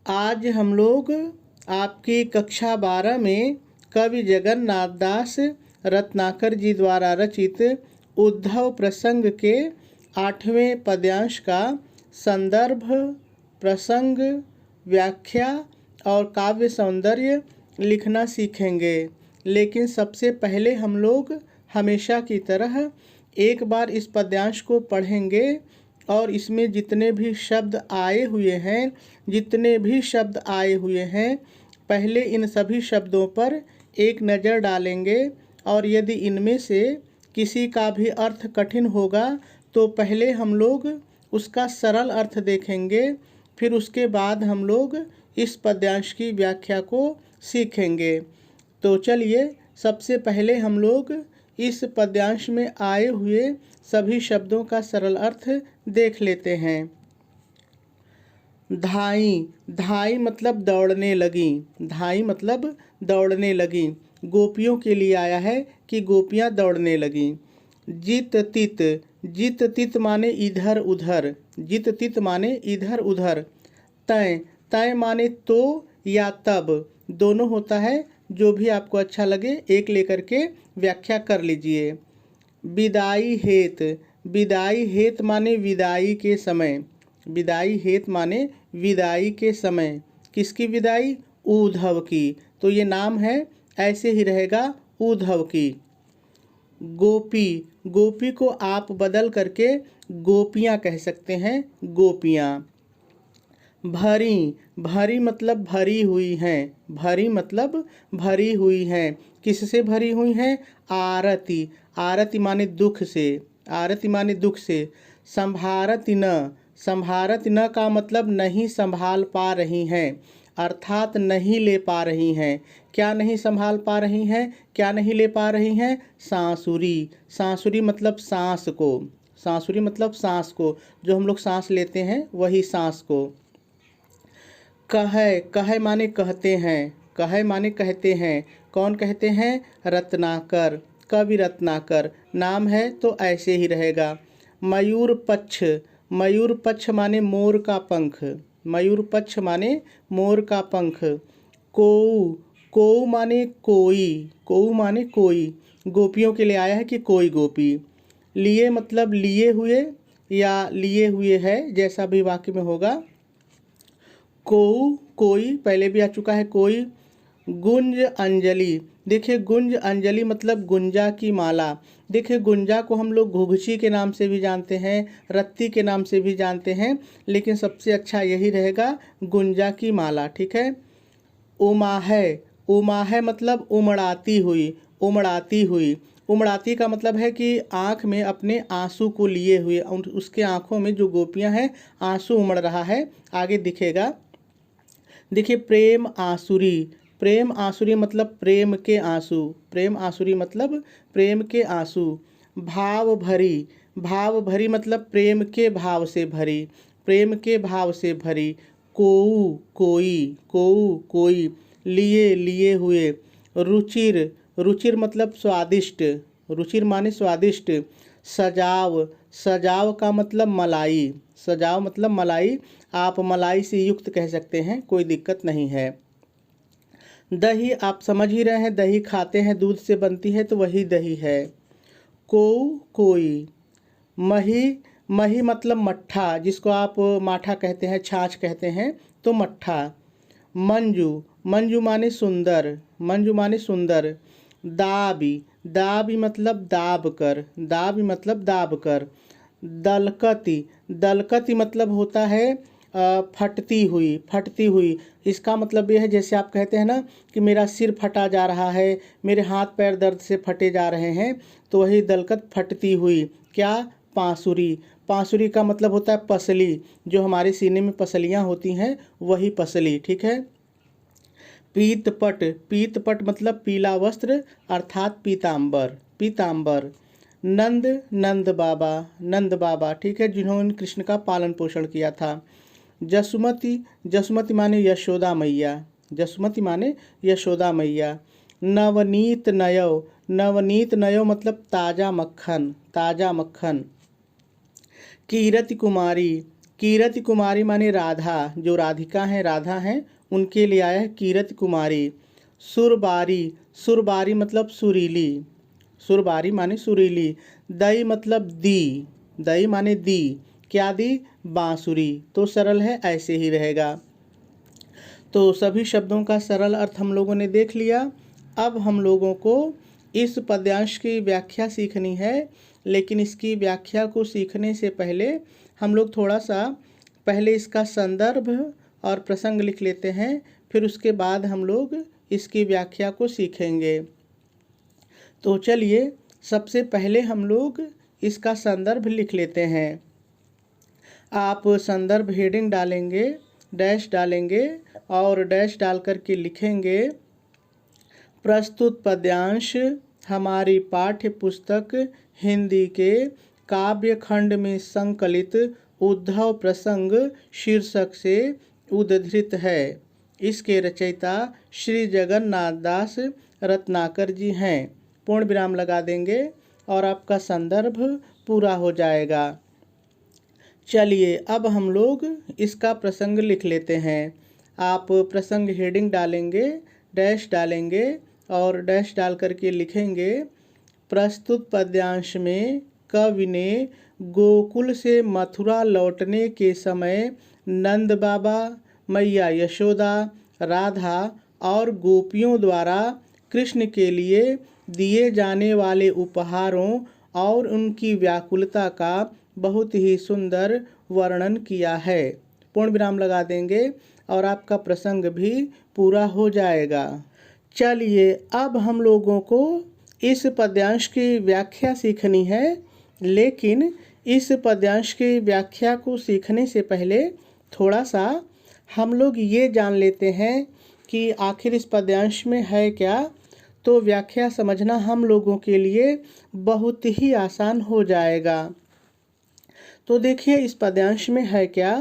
आज हम लोग आपकी कक्षा 12 में कवि जगन्नाथ दास रत्नाकर जी द्वारा रचित उद्धव प्रसंग के 8वें पद्यांश का संदर्भ, प्रसंग, व्याख्या और काव्य सौंदर्य लिखना सीखेंगे। लेकिन सबसे पहले हम लोग हमेशा की तरह एक बार इस पद्यांश को पढ़ेंगे और इसमें जितने भी शब्द आए हुए हैं पहले इन सभी शब्दों पर एक नज़र डालेंगे और यदि इनमें से किसी का भी अर्थ कठिन होगा तो पहले हम लोग उसका सरल अर्थ देखेंगे, फिर उसके बाद हम लोग इस पद्यांश की व्याख्या को सीखेंगे। तो चलिए सबसे पहले हम लोग इस पद्यांश में आए हुए सभी शब्दों का सरल अर्थ देख लेते हैं। धाई, धाई मतलब दौड़ने लगी। धाई मतलब दौड़ने लगी। गोपियों के लिए आया है कि गोपियां दौड़ने लगी। जित तित, जित तित माने इधर उधर। जित तित माने इधर उधर। तय, तय माने तो या तब, दोनों होता है, जो भी आपको अच्छा लगे एक लेकर के व्याख्या कर लीजिए। विदाई हेत, विदाई हेत माने विदाई के समय। विदाई हेत माने विदाई के समय। किसकी विदाई? उद्धव की। तो ये नाम है, ऐसे ही रहेगा उद्धव की। गोपी, गोपी को आप बदल करके गोपियाँ कह सकते हैं, गोपियाँ। भरी, भरी मतलब भरी हुई हैं। भरी मतलब भरी हुई हैं। किससे भरी हुई हैं? आरती, आरती माने दुख से। आरती माने दुख से। संभारती न, संभारती न का मतलब नहीं संभाल पा रही हैं, अर्थात नहीं ले पा रही हैं। क्या नहीं संभाल पा रही हैं? क्या नहीं ले पा रही हैं? सांसुरी, सांसुरी मतलब सांस को। सांसुरी मतलब सांस को, जो हम लोग सांस लेते हैं वही सांस को। कहे, कहे माने कहते हैं। कहे माने कहते हैं। कौन कहते हैं? रत्नाकर, कवि रत्नाकर। नाम है तो ऐसे ही रहेगा। मयूर पक्ष, मयूर पक्ष माने मोर का पंख। मयूर पक्ष माने मोर का पंख। कोऊ, कोऊ माने कोई। कोऊ माने कोई। गोपियों के लिए आया है कि कोई गोपी। लिए मतलब लिए हुए या लिए हुए है, जैसा भी वाक्य में होगा। कोऊ, कोई, पहले भी आ चुका है कोई। गुंज अंजलि, देखिए गुंज अंजलि मतलब गुंजा की माला। देखिए गुंजा को हम लोग घुघची के नाम से भी जानते हैं, रत्ती के नाम से भी जानते हैं, लेकिन सबसे अच्छा यही रहेगा गुंजा की माला। ठीक है। उमा है, उमा है मतलब उमड़ाती हुई। उमड़ाती हुई, उमड़ाती का मतलब है कि आँख में अपने आंसू को लिए हुए, उसके आँखों में जो गोपियाँ हैं आंसू उमड़ रहा है, आगे दिखेगा। देखिए प्रेम आसुरी, प्रेम आसुरी मतलब प्रेम के आंसू। प्रेम आसुरी मतलब प्रेम के आंसू। भाव भरी, भाव भरी मतलब प्रेम के भाव से भरी। प्रेम के भाव से भरी। कोऊ, कोई। कोऊ, कोई। लिए, लिए हुए। रुचिर, रुचिर मतलब स्वादिष्ट। रुचिर माने स्वादिष्ट। सजाव, सजाव का मतलब मलाई। सजाव मतलब मलाई। आप मलाई से युक्त कह सकते हैं, कोई दिक्कत नहीं है। दही, आप समझ ही रहे हैं, दही खाते हैं, दूध से बनती है तो वही दही है। कोऊ, कोई। मही, मही मतलब मट्ठा, जिसको आप माठा कहते हैं, छाछ कहते हैं, तो मट्ठा। मंजू, मंजू माने सुंदर। मंजू माने सुंदर। दाबी, दाबी मतलब दाब कर। दाबी मतलब दाब कर। दलकती, दलकती मतलब होता है फटती हुई। फटती हुई, इसका मतलब ये है, जैसे आप कहते हैं ना कि मेरा सिर फटा जा रहा है, मेरे हाथ पैर दर्द से फटे जा रहे हैं, तो वही दलकत फटती हुई। क्या? पांसुरी। पांसुरी का मतलब होता है पसली, जो हमारे सीने में पसलियाँ होती हैं वही पसली। ठीक है। पीतपट, पीतपट मतलब पीला वस्त्र, अर्थात पीताम्बर। पीताम्बर। नंद, नंद बाबा। नंद बाबा, ठीक है, जिन्होंने कृष्ण का पालन पोषण किया था। जसुमती, जसुमती माने यशोदा मैया। जसुमती माने यशोदा मैया। नवनीत नयो, नवनीत नयो मतलब ताज़ा मक्खन। ताज़ा मक्खन। कीरति कुमारी, कीरति कुमारी माने राधा, जो राधिका हैं, राधा हैं, उनके लिए आया है कीरति कुमारी। सुरबारी, सुरबारी मतलब सुरीली, सुरबारी माने सुरीली। दई मतलब दी, दई माने दी, क्या दी? बांसुरी। तो सरल है, ऐसे ही रहेगा। तो सभी शब्दों का सरल अर्थ हम लोगों ने देख लिया। अब हम लोगों को इस पद्यांश की व्याख्या सीखनी है, लेकिन इसकी व्याख्या को सीखने से पहले हम लोग थोड़ा सा पहले इसका संदर्भ और प्रसंग लिख लेते हैं, फिर उसके बाद हम लोग इसकी व्याख्या को सीखेंगे। तो चलिए सबसे पहले हम लोग इसका संदर्भ लिख लेते हैं। आप संदर्भ हेडिंग डालेंगे, डैश डालेंगे और डैश डाल कर के लिखेंगे, प्रस्तुत पद्यांश हमारी पाठ्य पुस्तक हिंदी के काव्य खंड में संकलित उद्धव प्रसंग शीर्षक से उद्धृत है। इसके रचयिता श्री जगन्नाथ दास रत्नाकर जी हैं। पूर्ण विराम लगा देंगे और आपका संदर्भ पूरा हो जाएगा। चलिए अब हम लोग इसका प्रसंग लिख लेते हैं। आप प्रसंग हेडिंग डालेंगे, डैश डालेंगे और डैश डाल करके लिखेंगे, प्रस्तुत पद्यांश में कवि ने गोकुल से मथुरा लौटने के समय नंद बाबा, मैया यशोदा, राधा और गोपियों द्वारा कृष्ण के लिए दिए जाने वाले उपहारों और उनकी व्याकुलता का बहुत ही सुंदर वर्णन किया है। पूर्ण विराम लगा देंगे और आपका प्रसंग भी पूरा हो जाएगा। चलिए अब हम लोगों को इस पद्यांश की व्याख्या सीखनी है, लेकिन इस पद्यांश की व्याख्या को सीखने से पहले थोड़ा सा हम लोग ये जान लेते हैं कि आखिर इस पद्यांश में है क्या। तो व्याख्या समझना हम लोगों के लिए बहुत ही आसान हो जाएगा। तो देखिए इस पद्यांश में है क्या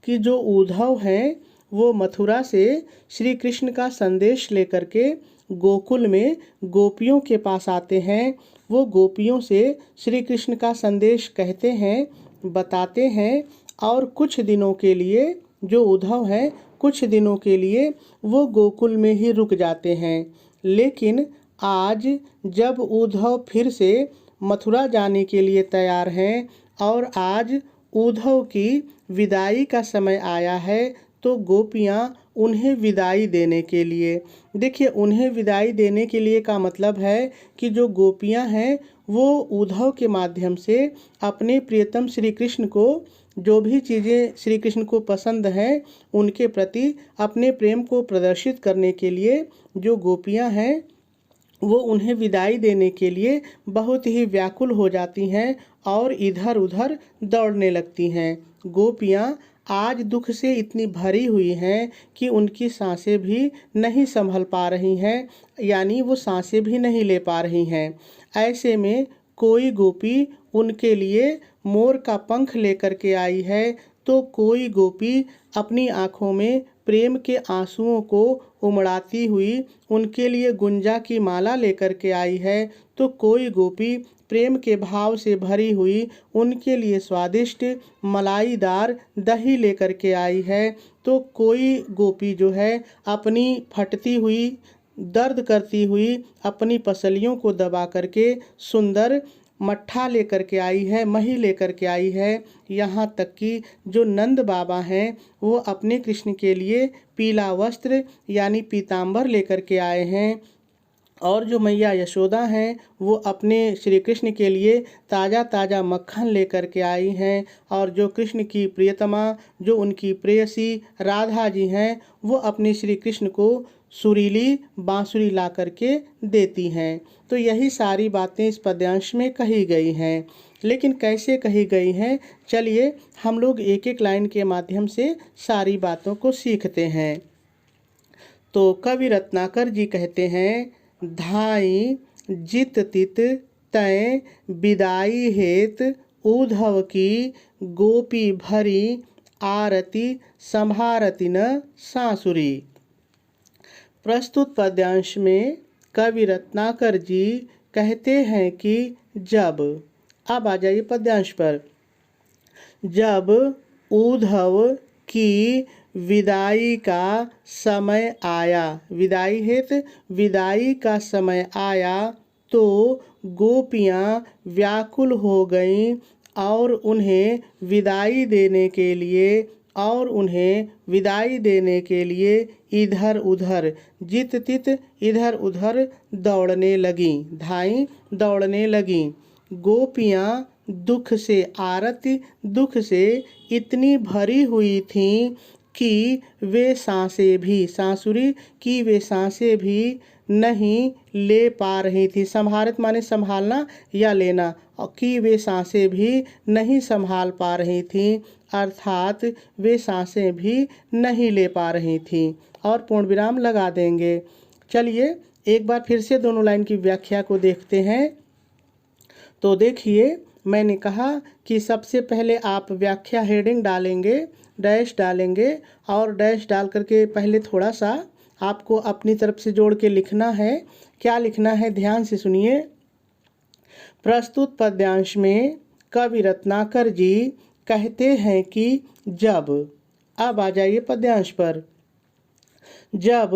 कि जो उद्धव हैं वो मथुरा से श्री कृष्ण का संदेश लेकर के गोकुल में गोपियों के पास आते हैं। वो गोपियों से श्री कृष्ण का संदेश कहते हैं, बताते हैं और कुछ दिनों के लिए जो उद्धव हैं कुछ दिनों के लिए वो गोकुल में ही रुक जाते हैं। लेकिन आज जब उद्धव फिर से मथुरा जाने के लिए तैयार हैं और आज उद्धव की विदाई का समय आया है, तो गोपियाँ उन्हें विदाई देने के लिए, देखिए उन्हें विदाई देने के लिए का मतलब है कि जो गोपियाँ हैं वो उद्धव के माध्यम से अपने प्रियतम श्री कृष्ण को जो भी चीज़ें श्री कृष्ण को पसंद हैं उनके प्रति अपने प्रेम को प्रदर्शित करने के लिए जो गोपियाँ हैं वो उन्हें विदाई देने के लिए बहुत ही व्याकुल हो जाती हैं और इधर उधर दौड़ने लगती हैं। गोपियाँ आज दुख से इतनी भरी हुई हैं कि उनकी सांसें भी नहीं संभल पा रही हैं, यानी वो सांसें भी नहीं ले पा रही हैं। ऐसे में कोई गोपी उनके लिए मोर का पंख लेकर के आई है, तो कोई गोपी अपनी आँखों में प्रेम के आंसुओं को उमड़ाती हुई उनके लिए गुंजा की माला लेकर के आई है, तो कोई गोपी प्रेम के भाव से भरी हुई उनके लिए स्वादिष्ट मलाईदार दही लेकर के आई है, तो कोई गोपी जो है अपनी फटती हुई दर्द करती हुई अपनी पसलियों को दबा करके सुंदर मट्ठा लेकर के आई है, मही लेकर के आई है। यहाँ तक कि जो नंद बाबा हैं वो अपने कृष्ण के लिए पीला वस्त्र यानी पीताम्बर लेकर के आए हैं, और जो मैया यशोदा हैं वो अपने श्री कृष्ण के लिए ताज़ा ताज़ा मक्खन लेकर के आई हैं, और जो कृष्ण की प्रियतमा जो उनकी प्रेयसी राधा जी हैं वो अपने श्री कृष्ण को सुरीली बांसुरी ला करके देती हैं। तो यही सारी बातें इस पद्यांश में कही गई हैं, लेकिन कैसे कही गई हैं, चलिए हम लोग एक एक लाइन के माध्यम से सारी बातों को सीखते हैं। तो कवि रत्नाकर जी कहते हैं, धाई जित तित तय विदाई हेत उद्धव की गोपी भरी आरती संभारती न सांसुरी। प्रस्तुत पद्यांश में कवि रत्नाकर जी कहते हैं कि जब, अब आ जाइए पद्यांश पर, जब उद्धव की विदाई का समय आया। विदाई हेतु विदाई का समय आया तो गोपियाँ व्याकुल हो गईं और उन्हें विदाई देने के लिए इधर उधर जित तित इधर उधर दौड़ने लगीं, धाईं दौड़ने लगीं। गोपियाँ दुख से आरती दुख से इतनी भरी हुई थीं कि वे सांसें भी नहीं ले पा रही थी। संभारित माने संभालना या लेना, और कि वे सांसें भी नहीं संभाल पा रही थीं, अर्थात वे सांसें भी नहीं ले पा रही थीं। और पूर्ण विराम लगा देंगे। चलिए एक बार फिर से दोनों लाइन की व्याख्या को देखते हैं। तो देखिए, मैंने कहा कि सबसे पहले आप व्याख्या हेडिंग डालेंगे, डैश डालेंगे, और डैश डाल करके पहले थोड़ा सा आपको अपनी तरफ से जोड़ के लिखना है। क्या लिखना है, ध्यान से सुनिए। प्रस्तुत पद्यांश में कवि रत्नाकर जी कहते हैं कि जब, अब आ जाइए पद्यांश पर, जब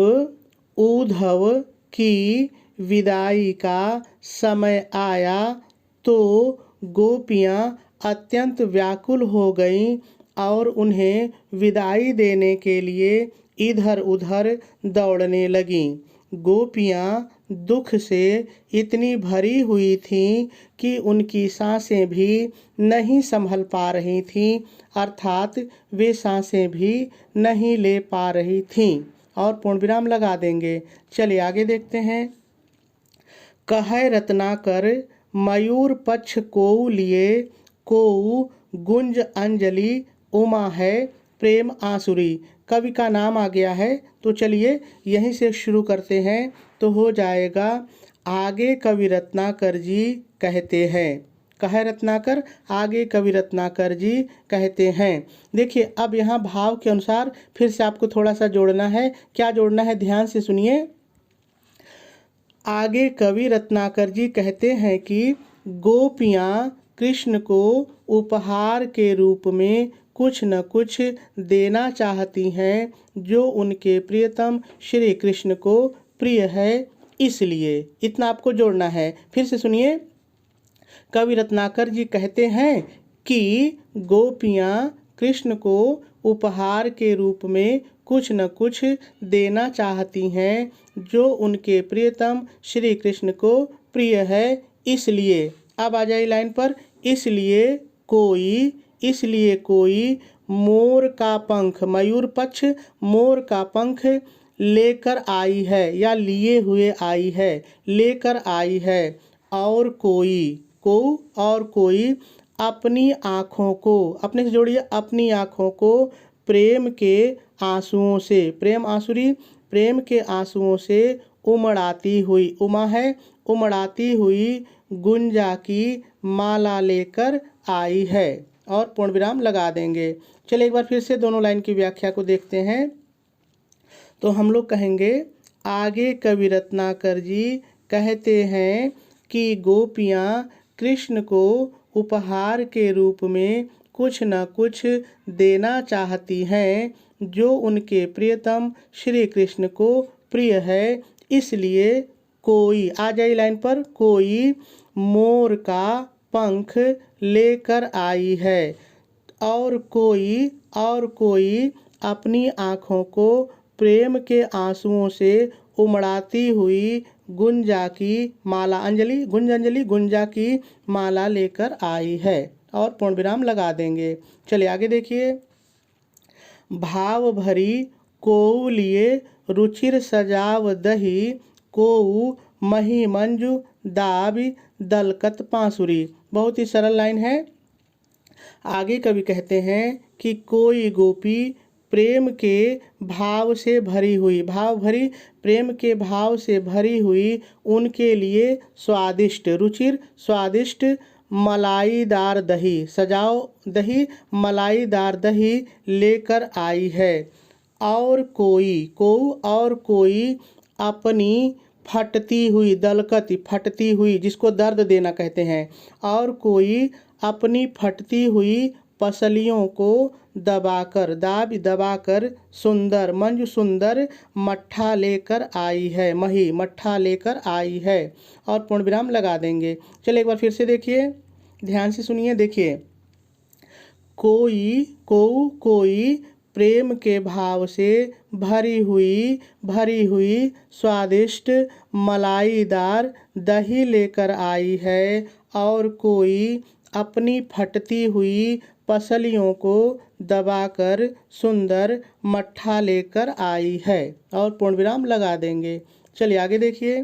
उद्धव की विदाई का समय आया तो गोपियाँ अत्यंत व्याकुल हो गईं और उन्हें विदाई देने के लिए इधर उधर दौड़ने लगीं। गोपियाँ दुख से इतनी भरी हुई थीं कि उनकी सांसें भी नहीं संभल पा रही थीं, अर्थात वे सांसें भी नहीं ले पा रही थीं। और पूर्ण विराम लगा देंगे। चलिए आगे देखते हैं। कहे रत्नाकर मयूर पक्ष कोउ लिए, कोउ गुंज अंजलि उमा है प्रेम आसुरी। कवि का नाम आ गया है, तो चलिए यहीं से शुरू करते हैं तो हो जाएगा। आगे कवि रत्नाकर जी कहते हैं। कहे रत्नाकर, आगे कवि रत्नाकर जी कहते हैं। देखिए, अब यहाँ भाव के अनुसार फिर से आपको थोड़ा सा जोड़ना है। क्या जोड़ना है, ध्यान से सुनिए। आगे कवि रत्नाकर जी कहते हैं कि गोपियाँ कृष्ण को उपहार के रूप में कुछ न कुछ देना चाहती हैं जो उनके प्रियतम श्री कृष्ण को प्रिय है, इसलिए इतना आपको जोड़ना है। फिर से सुनिए। कवि रत्नाकर जी कहते हैं कि गोपियाँ कृष्ण को उपहार के रूप में कुछ न कुछ देना चाहती हैं जो उनके प्रियतम श्री कृष्ण को प्रिय है, इसलिए। अब आ जाए लाइन पर। इसलिए कोई मोर का पंख, मयूर पक्ष मोर का पंख लेकर आई है या लिए हुए आई है, लेकर आई है। और कोई अपनी आँखों को, अपने से जोड़िए, अपनी आँखों को प्रेम के आंसुओं से, प्रेम आसुरी, प्रेम के आंसुओं से उमड़ाती हुई, उमा है, उमड़ाती हुई गुंजा की माला लेकर आई है। और पूर्ण विराम लगा देंगे। चलिए एक बार फिर से दोनों लाइन की व्याख्या को देखते हैं। तो हम लोग कहेंगे, आगे कवि रत्नाकर जी कहते हैं कि गोपियाँ कृष्ण को उपहार के रूप में कुछ न कुछ देना चाहती हैं जो उनके प्रियतम श्री कृष्ण को प्रिय है, इसलिए कोई, आ जाए लाइन पर, कोई मोर का पंख लेकर आई है। और कोई अपनी आँखों को प्रेम के आंसुओं से उमड़ाती हुई गुंजा की माला, अंजलि, गुंजा की माला लेकर आई है। और पूर्ण विराम लगा देंगे। चलिए आगे देखिए। भाव भरी कोउ लिए रुचिर सजाव दही, कोउ मही मंजू दाबी दलकत पांसुरी। बहुत ही सरल लाइन है। आगे कवि कहते हैं कि कोई गोपी प्रेम के भाव से भरी हुई, भाव भरी, प्रेम के भाव से भरी हुई उनके लिए स्वादिष्ट, रुचिर स्वादिष्ट मलाईदार दही, सजाओ दही, मलाईदार दही लेकर आई है। और कोई अपनी फटती हुई, दलकती, फटती हुई, जिसको दर्द देना कहते हैं, और कोई अपनी फटती हुई पसलियों को दबाकर, दाब दबाकर, सुंदर, मंजू सुंदर मट्ठा लेकर आई है, मही मट्ठा लेकर आई है, और पूर्ण विराम लगा देंगे। चलिए एक बार फिर से देखिए, ध्यान से सुनिए, देखिए। कोई प्रेम के भाव से भरी हुई स्वादिष्ट मलाईदार दही लेकर आई है, और कोई अपनी फटती हुई पसलियों को दबाकर सुंदर मट्ठा लेकर आई है, और पूर्ण विराम लगा देंगे। चलिए आगे देखिए।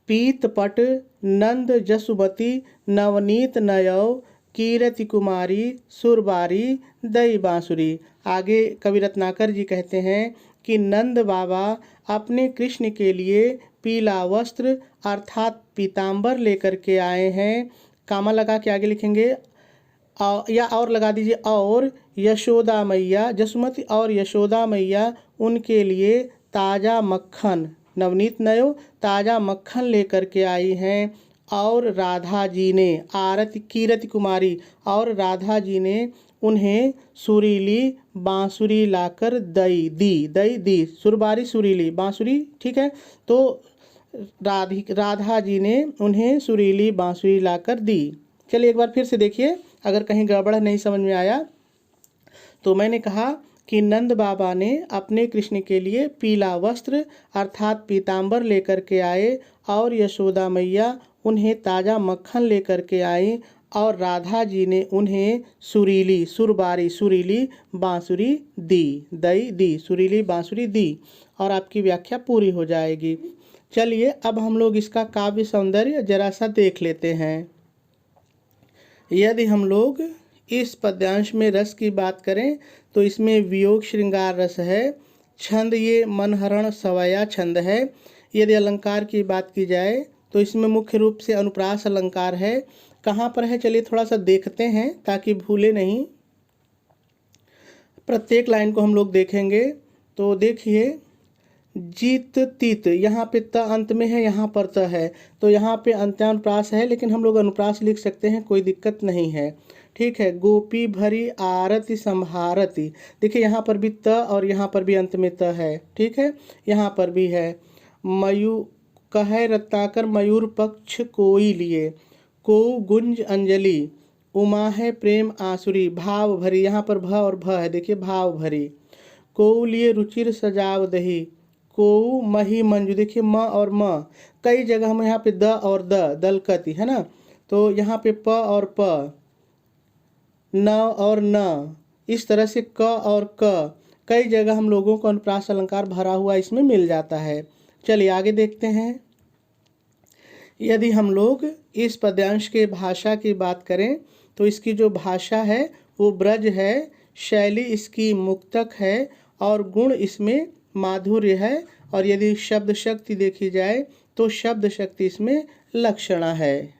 पीतपट नंद जसुमती नवनीत नयौ कीरति कुमारी सुरबारी दई बांसुरी। आगे कवि रत्नाकर जी कहते हैं कि नंद बाबा अपने कृष्ण के लिए पीला वस्त्र अर्थात पीताम्बर लेकर के आए हैं। कामा लगा के आगे लिखेंगे या और लगा दीजिए, और यशोदा मैया, जसुमती और यशोदा मैया उनके लिए ताज़ा मक्खन, नवनीत नयो ताज़ा मक्खन लेकर के आई हैं। और राधा जी ने, आरती कीरति कुमारी, और राधा जी ने उन्हें सुरीली बांसुरी लाकर दई दी, सुरबारी सुरीली बांसुरी, ठीक है। तो राधा जी ने उन्हें सुरीली बांसुरी लाकर दी। चलिए एक बार फिर से देखिए, अगर कहीं गड़बड़ नहीं समझ में आया तो मैंने कहा कि नंद बाबा ने अपने कृष्ण के लिए पीला वस्त्र अर्थात पीताम्बर लेकर के आए, और यशोदा मैया उन्हें ताज़ा मक्खन लेकर के आई, और राधा जी ने उन्हें सुरीली बांसुरी दी, सुरीली बांसुरी दी, और आपकी व्याख्या पूरी हो जाएगी। चलिए अब हम लोग इसका काव्य सौंदर्य जरा सा देख लेते हैं। यदि हम लोग इस पद्यांश में रस की बात करें तो इसमें वियोग श्रृंगार रस है। छंद ये मनहरण सवया छंद है। यदि अलंकार की बात की जाए तो इसमें मुख्य रूप से अनुप्रास अलंकार है। कहाँ पर है चलिए थोड़ा सा देखते हैं ताकि भूले नहीं। प्रत्येक लाइन को हम लोग देखेंगे तो देखिए, जीत तीत, यहाँ पे त अंत में है, यहाँ पर त है, तो यहाँ पे अंत्यानुप्रास है, लेकिन हम लोग अनुप्रास लिख सकते हैं, कोई दिक्कत नहीं है, ठीक है। गोपी भरी आरती संभारती, देखिए यहाँ पर भी त और यहाँ पर भी अंत में त है, ठीक है, यहाँ पर भी है। कहे रत्नाकर मयूर पक्ष कोई लिए, को गुंज अंजलि उमा है प्रेम आसुरी, भाव भरी, यहाँ पर भ और भ है, देखिए भाव भरी। को लिए रुचिर सजाव दही, को मही मंजू, देखिए म और म, कई जगह में यहाँ पे द और दलकती है ना, तो यहाँ पे प और प, न और न, इस तरह से क और क, कई जगह हम लोगों को अनुप्रास अलंकार भरा हुआ इसमें मिल जाता है। चलिए आगे देखते हैं। यदि हम लोग इस पद्यांश के भाषा की बात करें तो इसकी जो भाषा है वो ब्रज है, शैली इसकी मुक्तक है, और गुण इसमें माधुर्य है, और यदि शब्द शक्ति देखी जाए तो शब्द शक्ति इसमें लक्षणा है।